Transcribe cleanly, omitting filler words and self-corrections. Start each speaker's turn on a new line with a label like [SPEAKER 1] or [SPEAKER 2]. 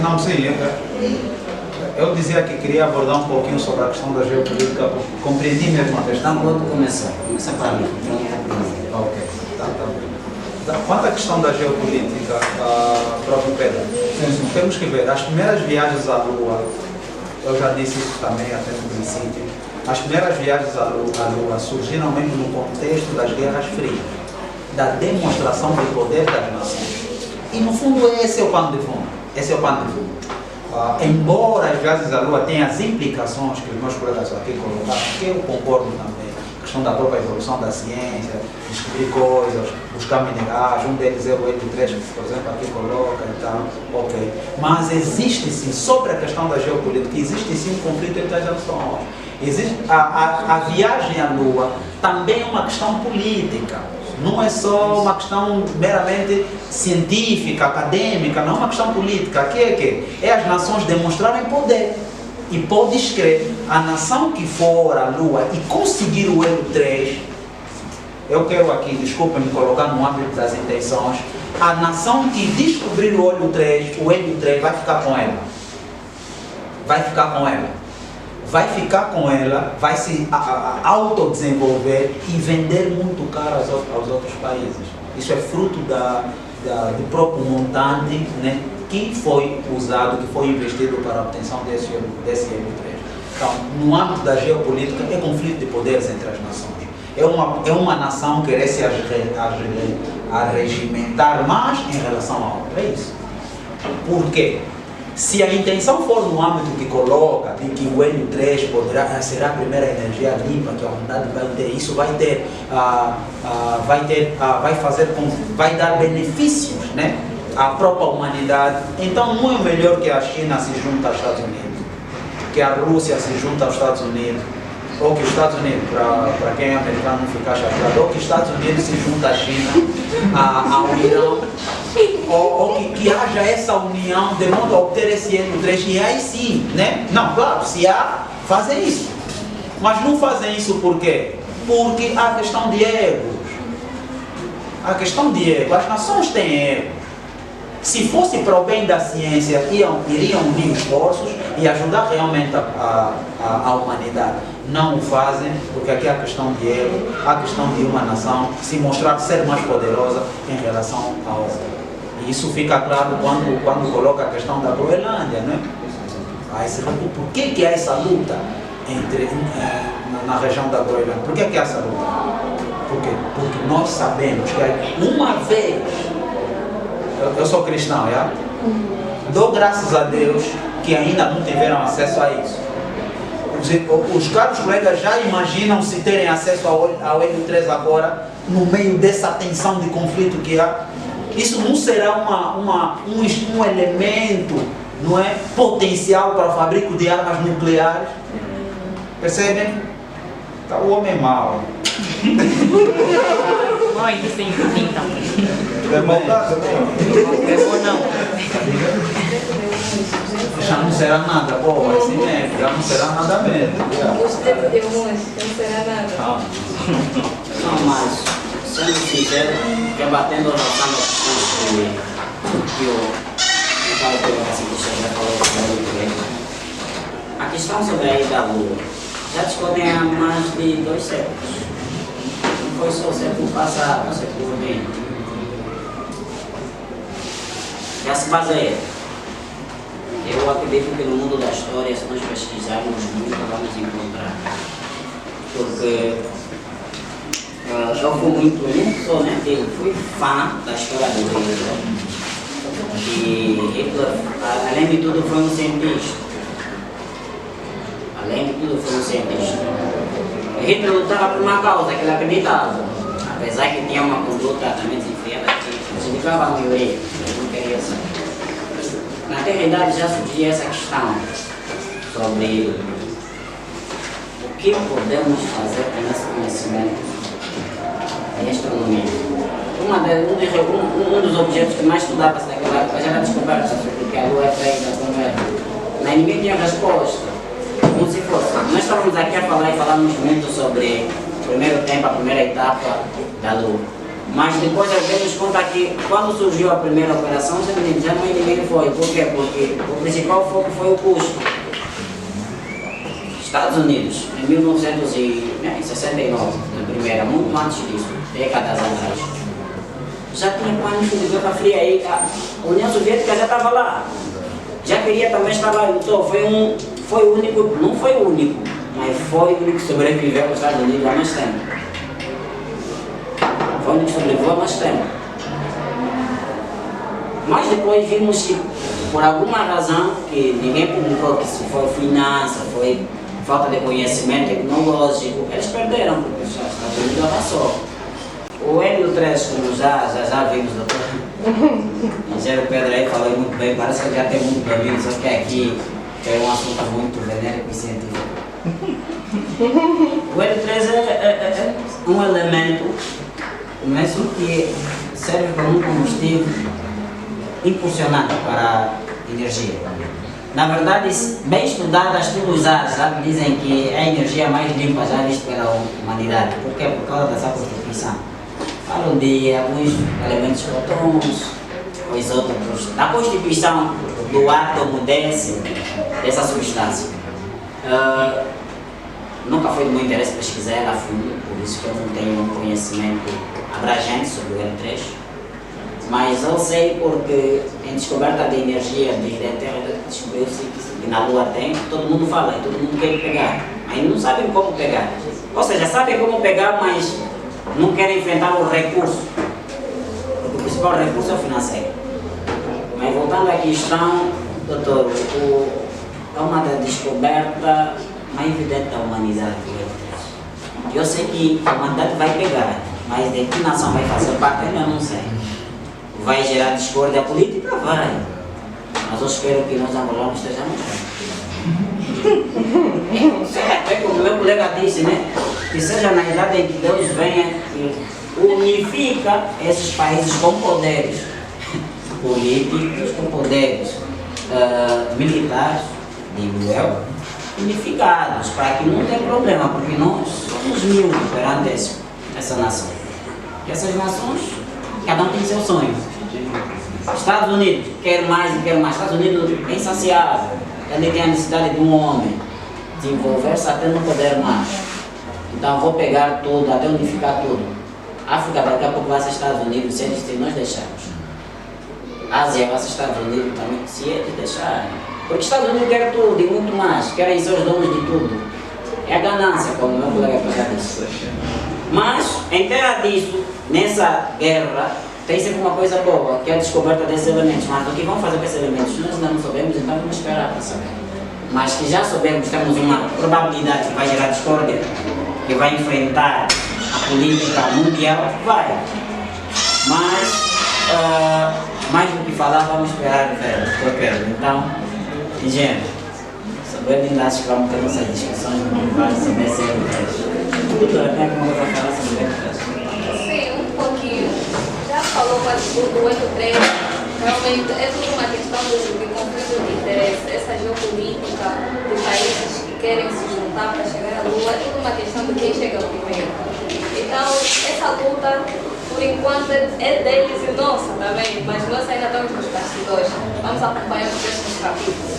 [SPEAKER 1] Não, sim. Eu dizia que queria abordar um pouquinho sobre a questão da geopolítica, compreendi mesmo a questão.
[SPEAKER 2] Pronto, começa para mim.
[SPEAKER 1] Ok, tá bem. Quanto à questão da geopolítica, próprio Pedro, temos que ver, as primeiras viagens à Lua, eu já disse isso também até no princípio, as primeiras viagens à Lua surgiram mesmo no contexto das guerras frias, da demonstração do poder das nações. E no fundo esse é o pano de fundo. Esse é o pano de fundo. Embora as viagens à Lua tenham as implicações que os meus colegas aqui colocaram, que eu concordo também, a questão da própria evolução da ciência, descobrir coisas, buscar minerais, um deles é o Hélio 3, que por exemplo aqui coloca e tal, ok. Mas existe sim, sobre a questão da geopolítica, existe sim um conflito entre as nações. Existe, a viagem à Lua também é uma questão política. Não é só uma questão meramente científica, acadêmica, não é uma questão política. Aqui é que é as nações demonstrarem poder. E podes crer, a nação que for à Lua e conseguir o Hélio 3, eu quero aqui, desculpa-me colocar no âmbito das intenções, a nação que descobrir o Hélio 3 vai ficar com ela. Vai ficar com ela. Vai ficar com ela, vai se autodesenvolver e vender muito caro aos outros países. Isso é fruto do próprio montante, né, que foi usado, que foi investido para a obtenção desse M3. Então, no âmbito da geopolítica, é conflito de poderes entre as nações. É uma nação querer se arregimentar mais em relação à outra. É isso. Por quê? Se a intenção for no âmbito que coloca, de que o Hélio 3 será a primeira energia limpa que a humanidade vai ter, isso vai ter, vai dar benefícios, né, à própria humanidade, então não é melhor que a China se junte aos Estados Unidos, que a Rússia se junte aos Estados Unidos, ou que os Estados Unidos, para quem é americano não ficar chateado, ou que os Estados Unidos se junte à China, ao Irão, ou que haja essa união de modo a obter esse Hélio 3, e aí sim, né? Não, claro, se há, fazem isso. Mas não fazem isso por quê? Porque há questão de egos. A questão de ego, as nações têm ego. Se fosse para o bem da ciência, iriam unir esforços e ajudar realmente a humanidade. Não o fazem, porque aqui há questão de ego, há questão de uma nação se mostrar ser mais poderosa em relação à outra. E isso fica claro quando coloca a questão da Groenlândia, né? Por que há essa luta na região da Groenlândia? Por que há essa luta? Por quê? Porque nós sabemos que uma vez, eu sou cristão, já? Dou graças a Deus que ainda não tiveram acesso a isso. Os caros colegas já imaginam se terem acesso ao Hélio 3 agora, no meio dessa tensão de conflito que há. Isso não será um elemento, não é, potencial para o fabrico de armas nucleares? Percebem? Tá, o homem é mau.
[SPEAKER 3] Ai, sim, então.
[SPEAKER 1] Já não será nada, pô, assim mesmo, já não será nada mesmo.
[SPEAKER 4] Gostei de não será nada.
[SPEAKER 2] Não, mas, sendo sincero, rebatendo a noção da questão que o Paulo já falou, a questão sobre a ida à Lua já discutem há mais de 2 séculos. Não foi só o século passado, o século XX. Já se baseia. Eu acredito que no mundo da história, se nós pesquisarmos muito, vamos encontrar. Porque eu fui muito só, né? Eu fui fã da história do Hitler. E Hitler, além de tudo, foi um cientista. Além de tudo, foi um cientista. Hitler lutava por uma causa que ele acreditava. Apesar que tinha uma conduta também desenfreada que prejudicava a maioria. Ele não queria saber. Na realidade já surgia essa questão sobre o que podemos fazer com esse conhecimento em astronomia. Um dos objetos que mais estudava-se naquela época já era descoberto porque a Lua é feita como é. Mas ninguém tinha resposta. Como se fosse. Nós estávamos aqui a falar e falamos muito sobre o primeiro tempo, a primeira etapa da Lua. Mas depois demos conta que quando surgiu a primeira operação já ninguém foi. Por quê? Porque o principal foco foi o custo. Estados Unidos, em 1969, na primeira, muito antes disso, décadas atrás, já tinha pânico de Guerra Fria aí, a União Soviética já estava lá. Já queria também estar lá, então foi o único, não foi o único, mas foi o único que sobreviveu aos Estados Unidos há mais tempo. Foi o único que sobreviveu há mais tempo. Mas depois vimos que, por alguma razão, que ninguém publicou, que se foi finança, foi falta de conhecimento tecnológico, eles perderam, porque os Estados Unidos avançou. O Hélio 3, como já vimos, doutor, engenheiro Pedro aí falou muito bem, parece que já tem muito domínio, só que aqui é um assunto muito venérico e científico. O Hélio 3 é um elemento mesmo que serve como um combustível impulsionante para a energia. Na verdade, bem estudadas, estudos já dizem que é a energia mais limpa já vista pela humanidade. Por quê? Por causa dessa constituição. Falam de alguns elementos prótons, os outros, da constituição do átomo dessa substância. Nunca foi do meu interesse pesquisar ela a fundo, por isso que eu não tenho um conhecimento abrangente sobre o L3. Mas eu sei porque em descoberta de energia desde a Terra descobriu-se que na Lua tem, todo mundo fala, todo mundo quer pegar, mas não sabem como pegar. Ou seja, sabem como pegar, mas não querem enfrentar o recurso, porque o principal recurso é o financeiro. Mas voltando à questão, doutor, é uma descoberta mais evidente da humanidade. Eu sei que a humanidade vai pegar, mas de que nação vai fazer parte, eu não sei. Vai gerar discórdia política? Vai. Mas eu espero que nós angolanos estejamos bem. É como o meu colega disse, né? Que seja na idade em que Deus venha e unifica esses países com poderes políticos, com poderes militares, digo eu, unificados, para que não tenha problema, porque nós somos mil perante essa nação. E essas nações, cada um tem seu sonho. Estados Unidos quer mais e quer mais. Estados Unidos é insaciável. Ele tem a necessidade de um homem desenvolver-se até não poder mais. Então vou pegar tudo, até unificar tudo. África daqui a pouco vai ser Estados Unidos, se nós deixarmos. Ásia vai ser Estados Unidos também, se eles deixarem. Porque Estados Unidos quer tudo e muito mais. Querem ser os donos de tudo. É a ganância, como meu colega disse. Mas, em terra disso, nessa guerra, tem sempre uma coisa boa, que é a descoberta desses elementos. Mas o que vão fazer com esses elementos? Nós ainda não sabemos, então vamos esperar para saber. Mas que já sabemos, temos uma probabilidade que vai gerar discórdia, que vai enfrentar a política mundial, vai. Mas, mais do que falar, vamos esperar ver. Então, engenheiro, saber ainda acho que vamos ter nossas discussões, vai saber se é o doutora, tem alguma coisa a falar sobre o
[SPEAKER 4] Sim, um pouquinho. Já falou do 8.3, realmente é tudo uma questão de conflito de interesse. Essa geopolítica de países que querem se juntar para chegar à Lua é tudo uma questão de quem chega primeiro. Então, essa luta, por enquanto, é deles e nossa também, mas nós ainda estamos nos bastidores. Vamos acompanhar os próximos capítulos.